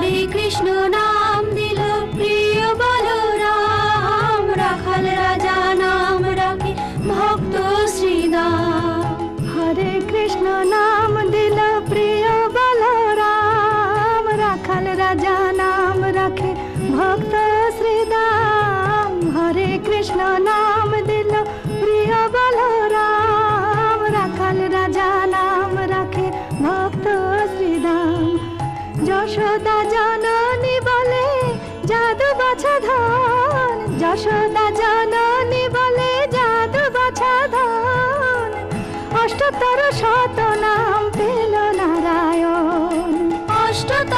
কৃষ্ণ নাম দিল প্রিয় বলরাম, রাখাল রাজা নাম রাখে ভক্ত শ্রীদাম। হরে কৃষ্ণ নাম দিল প্রিয় বলরাম, রাখাল রাজা নাম রাখে ভক্ত শ্রীদাম। হরে কৃষ্ণ নাম দিল প্রিয় বলরাম, রাখাল রাজা নাম রাখে ভক্ত শ্রীদাম। যশোদা জননী বলে জাদু বাছা ধন, যশোদা জননী বলে জাদু বাছা ধন। অষ্টতর শত নাম পেল নারায়ণ, অষ্টতর